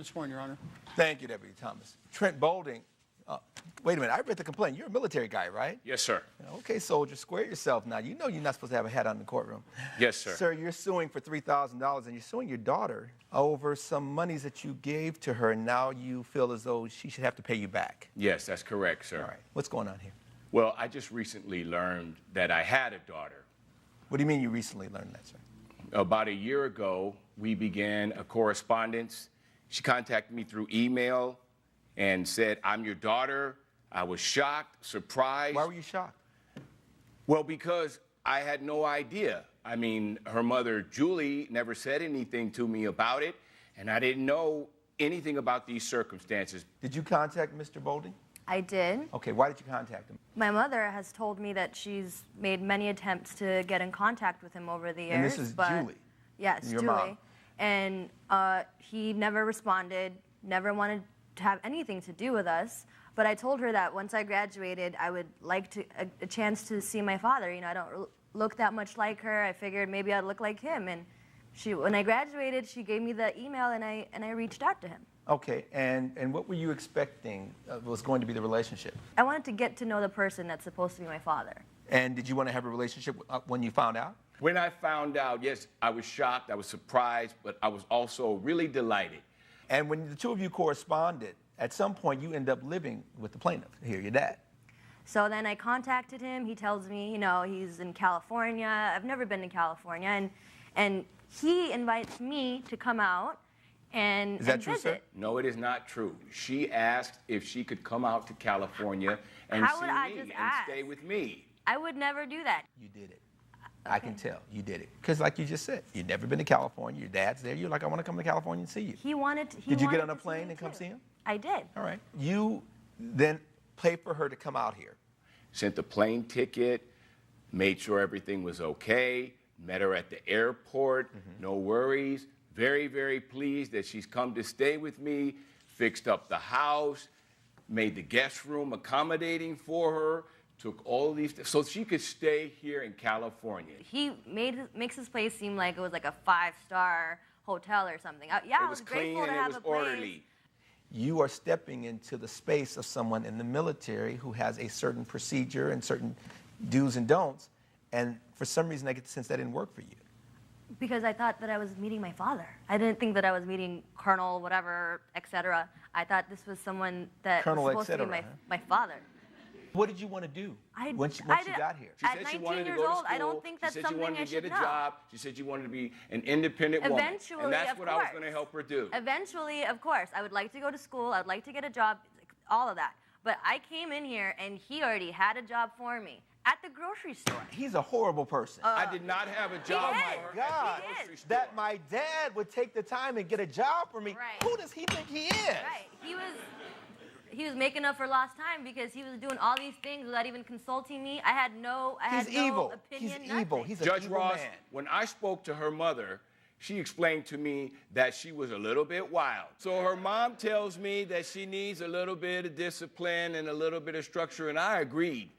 Sworn, Your Honor. Thank you, Deputy Thomas. Trent Bolding. Wait a minute, I read the complaint. You're a military guy, right? Yes, sir. Okay, soldier, square yourself now. You know you're not supposed to have a hat on in the courtroom. Yes, sir. Sir, you're suing for $3,000, and you're suing your daughter over some monies that you gave to her, and now you feel as though she should have to pay you back. Yes, that's correct, sir. All right, what's going on here? Well, I just recently learned that I had a daughter. What do you mean you recently learned that, sir? About a year ago, we began a correspondence. She contacted me through email and said, "I'm your daughter." I was shocked, surprised. Why were you shocked? Well, because I had no idea. I mean, her mother, Julie, never said anything to me about it, and I didn't know anything about these circumstances. Did you contact Mr. Bolding? I did. Okay, why did you contact him? My mother has told me that she's made many attempts to get in contact with him over the years. And this is Julie? Yes, your Julie. mom. And he never responded, never wanted to have anything to do with us. But I told her that once I graduated, I would like a chance to see my father. You know, I don't look that much like her. I figured maybe I'd look like him. And when I graduated, she gave me the email, and I reached out to him. Okay, and what were you expecting was going to be the relationship? I wanted to get to know the person that's supposed to be my father. And did you want to have a relationship when you found out? When I found out, yes, I was shocked, I was surprised, but I was also really delighted. And when the two of you corresponded, at some point you end up living with the plaintiff here, your dad. So then I contacted him. He tells me, you know, he's in California. I've never been to California. And he invites me to come out and Is that true, visit. sir? No, it is not true. She asked if she could come out to California and How see would I me just and ask? stay with me. I would never do that. You did it. I can tell you did it. Because like you just said, you've never been to California. Your dad's there. You're like, I want to come to California and see you. He wanted to. Did you get on a plane and come see him? I did. All right. You then paid for her to come out here. Sent the plane ticket, made sure everything was okay, met her at the airport, no worries. Very, very pleased that she's come to stay with me, fixed up the house, made the guest room accommodating for her, took all these, so she could stay here in California. He makes his place seem like it was like a 5-star hotel or something. Yeah, It was clean grateful to and it have was a place. orderly. You are stepping into the space of someone in the military who has a certain procedure and certain do's and don'ts, and for some reason I get the sense that didn't work for you. Because I thought that I was meeting my father. I didn't think that I was meeting Colonel whatever, etc. I thought this was someone that Colonel, was supposed to be etc., my father. What did you want to do once you got here? She At said she 19 wanted to years go to old, school. I don't think that's she said she something wanted I to get should a know. job. She said she wanted to be an independent woman. Eventually, and that's of what I was course. going to help her do. Eventually, of course, I would like to go to school. I'd like to get a job, all of that. But I came in here, and he already had a job for me at the grocery store. He's a horrible person. I did not have a job is. for her God, at the He grocery is. store. that my dad would take the time and get a job for me. Right. Who does he think he is? Right. He was making up for lost time because he was doing all these things without even consulting me. I had no evil. opinion. He's evil. Nothing. He's a Judge evil Ross, man. when I spoke to her mother, she explained to me that she was a little bit wild. So her mom tells me that she needs a little bit of discipline and a little bit of structure, and I agreed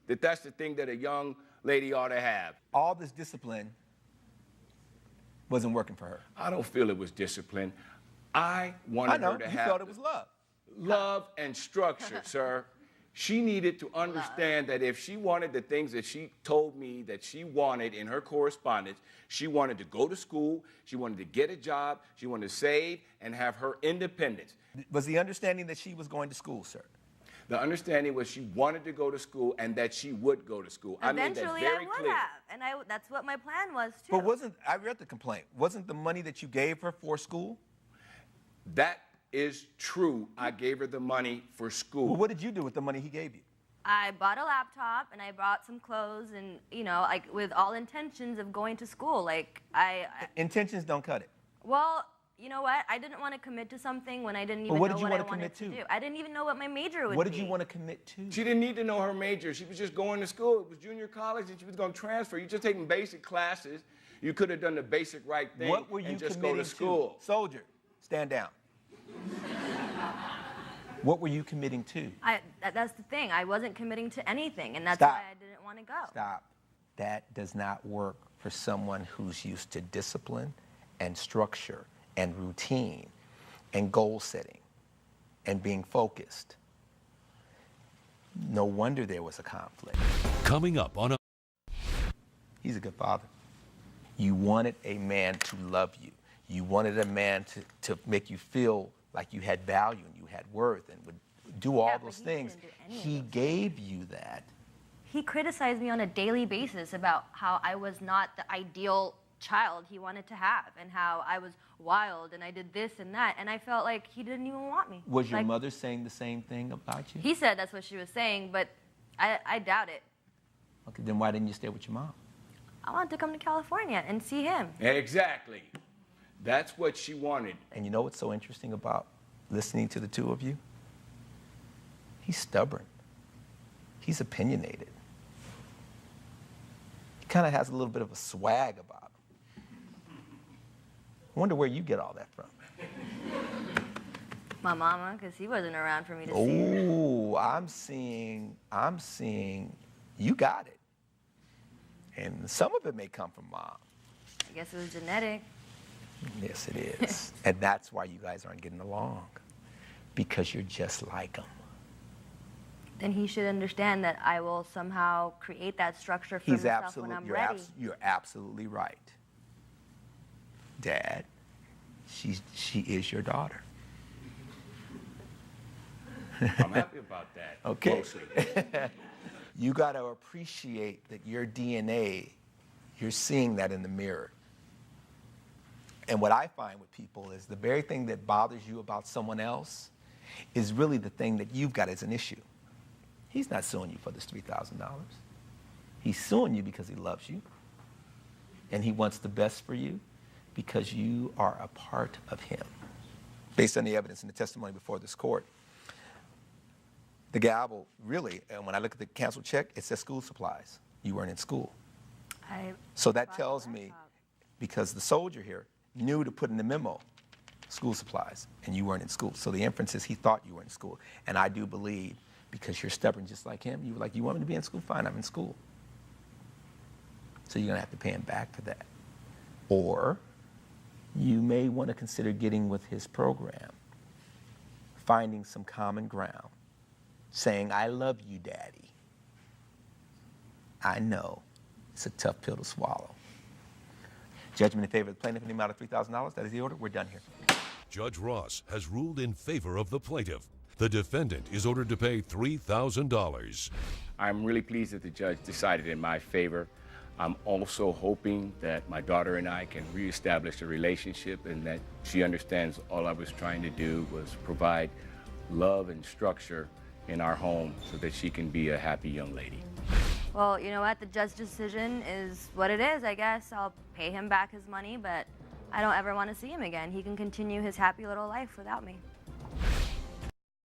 that that's the thing that a young lady ought to have. All this discipline wasn't working for her. I don't feel it was discipline. I wanted I know. her to You have thought it was love. love and structure, sir. She needed to understand that if she wanted the things that she told me that she wanted in her correspondence, she wanted to go to school, she wanted to get a job, she wanted to save and have her independence. Was the understanding that she was going to school, sir? The understanding was she wanted to go to school and that she would go to school. I made that Eventually, very I would clear. have, and that's what my plan was too. But I read the complaint, wasn't the money that you gave her for school? That is true. I gave her the money for school. Well, what did you do with the money he gave you? I bought a laptop and I bought some clothes and, you know, like with all intentions of going to school. Like Intentions don't cut it. Well, you know what? I didn't want to commit to something when I didn't even what know did you what I want to wanted commit to to? do. I didn't even know what my major would be. What did you want to commit to? She didn't need to know her major. She was just going to school. It was junior college and she was going to transfer. You're just taking basic classes. You could have done the basic right thing What were you and just committing go to school. Soldier, stand down. What were you committing to? That's the thing. I wasn't committing to anything, and that's Stop. why I didn't want to go. Stop. That does not work for someone who's used to discipline and structure and routine. and goal setting and being focused. No wonder there was a conflict. Coming up on a He's a good father. You wanted a man to love you. You wanted a man to make you feel like you had value and you had worth and would do all Yeah, but those he things. didn't do any of He those gave you that. He criticized me on a daily basis about how I was not the ideal child he wanted to have and how I was wild and I did this and that. And I felt like he didn't even want me. Was your Like, mother saying the same thing about you? He said that's what she was saying, but I doubt it. Okay, then why didn't you stay with your mom? I wanted to come to California and see him. Exactly. That's what she wanted. And you know what's so interesting about listening to the two of you? He's stubborn. He's opinionated. He kind of has a little bit of a swag about him. I wonder where you get all that from. My mama, because he wasn't around for me to see her. Oh, I'm seeing you got it. And some of it may come from mom. I guess it was genetic. Yes, it is. And that's why you guys aren't getting along. Because you're just like him. Then he should understand that I will somehow create that structure for myself when I'm ready. You're absolutely right. Dad, she is your daughter. I'm happy about that. Okay. Mostly. You got to appreciate that your DNA, you're seeing that in the mirror. And what I find with people is the very thing that bothers you about someone else is really the thing that you've got as an issue. He's not suing you for this $3,000. He's suing you because he loves you. And he wants the best for you because you are a part of him. Based on the evidence and the testimony before this court, the gavel, really, and when I look at the canceled check, it says school supplies. You weren't in school. So that tells me, because the soldier here knew to put in the memo, school supplies, and you weren't in school. So the inference is he thought you were in school. And I do believe, because you're stubborn just like him, you were like, you want me to be in school? Fine, I'm in school. So you're gonna have to pay him back for that. Or you may want to consider getting with his program, finding some common ground, saying, I love you, Daddy. I know it's a tough pill to swallow. Judgment in favor of the plaintiff in the amount of $3,000. That is the order. We're done here. Judge Ross has ruled in favor of the plaintiff. The defendant is ordered to pay $3,000. I'm really pleased that the judge decided in my favor. I'm also hoping that my daughter and I can reestablish a relationship and that she understands all I was trying to do was provide love and structure in our home so that she can be a happy young lady. Well, you know what? The judge's decision is what it is, I guess. I'll pay him back his money, but I don't ever want to see him again. He can continue his happy little life without me.